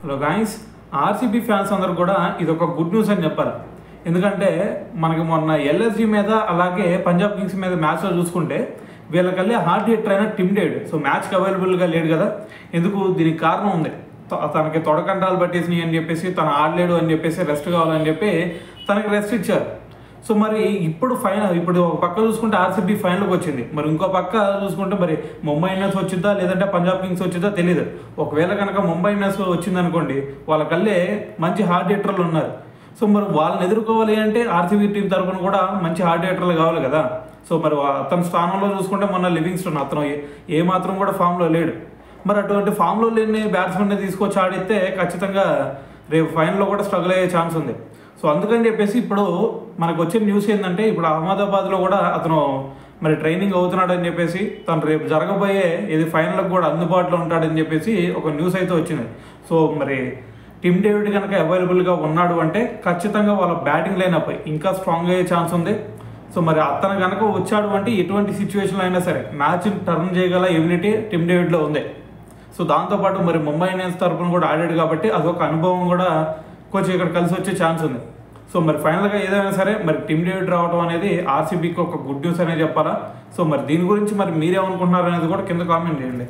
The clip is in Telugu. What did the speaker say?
హలో గాయ్స్, ఆర్సీబీ ఫ్యాన్స్ అందరూ కూడా ఇది ఒక గుడ్ న్యూస్ అని చెప్పాలి. ఎందుకంటే మనకి మొన్న ఎల్ఎస్జీ మీద అలాగే పంజాబ్ కింగ్స్ మీద మ్యాచ్లో చూసుకుంటే వీళ్ళకల్లి హార్డ్ హిట్టర్ అయిన టిమ్ డేవిడ్ సో మ్యాచ్కి అవైలబుల్గా లేడు కదా. ఎందుకు? దీనికి కారణం ఉంది. తనకి తొడకంటాలు పట్టేసినాయి అని చెప్పేసి, తను ఆడలేడు అని చెప్పేసి, రెస్ట్ కావాలని చెప్పి తనకి రెస్ట్ ఇచ్చారు. సో మరి ఇప్పుడు ఒక పక్క చూసుకుంటే ఆర్సీబీ ఫైనల్కి వచ్చింది. మరి ఇంకో పక్క చూసుకుంటే మరి ముంబై ఇండియన్స్ వచ్చిందా లేదంటే పంజాబ్ కింగ్స్ వచ్చిందా తెలియదు. ఒకవేళ కనుక ముంబై ఇండియన్స్ వచ్చిందనుకోండి, వాళ్ళకల్లే మంచి హార్డ్ హిట్టర్లు ఉన్నారు. సో మరి వాళ్ళని ఎదుర్కోవాలి అంటే ఆర్సీబీ టీం తరఫున కూడా మంచి హార్డ్ హిట్టర్లు కావాలి కదా. సో మరి అతని స్థానంలో చూసుకుంటే మొన్న లివింగ్స్టన్ అతను ఏమాత్రం కూడా ఫామ్లో లేడు. మరి అటువంటి ఫామ్లో లేని బ్యాట్స్మెన్ని తీసుకొచ్చి ఆడితే ఖచ్చితంగా రేపు ఫైనల్లో కూడా స్ట్రగుల్ అయ్యే ఛాన్స్ ఉంది. సో అందుకని చెప్పేసి ఇప్పుడు మనకు వచ్చిన న్యూస్ ఏంటంటే, ఇప్పుడు అహ్మదాబాద్లో కూడా అతను మరి ట్రైనింగ్ అవుతున్నాడు అని చెప్పేసి, తను రేపు జరగబోయే ఇది ఫైనల్కి కూడా అందుబాటులో ఉంటాడని చెప్పేసి ఒక న్యూస్ అయితే వచ్చింది. సో మరి టిమ్ డేవిడ్ కనుక అవైలబుల్గా ఉన్నాడు అంటే ఖచ్చితంగా వాళ్ళ బ్యాటింగ్ లైనప్ ఇంకా స్ట్రాంగ్ అయ్యే ఛాన్స్ ఉంది. సో మరి అతను కనుక వచ్చాడు అంటే ఎటువంటి సిచ్యువేషన్లో అయినా సరే మ్యాచ్ని టర్న్ చేయగల ఎబిలిటీ టిమ్ డేవిడ్లో ఉంది. సో దాంతోపాటు మరి ముంబై ఇండియన్స్ తరఫున కూడా ఆడాడు కాబట్టి అదొక అనుభవం కూడా కొంచెం ఇక్కడ కలిసి వచ్చే ఛాన్స్ ఉంది. సో మరి ఫైనల్గా ఏదైనా సరే మరి టిమ్ డేవిడ్ రావడం అనేది ఆర్సీబీకి ఒక గుడ్ న్యూస్ అనే చెప్పాలా. సో మరి దీని గురించి మరి మీరేమనుకుంటున్నారు అనేది కూడా కింద కామెంట్ చేయండి.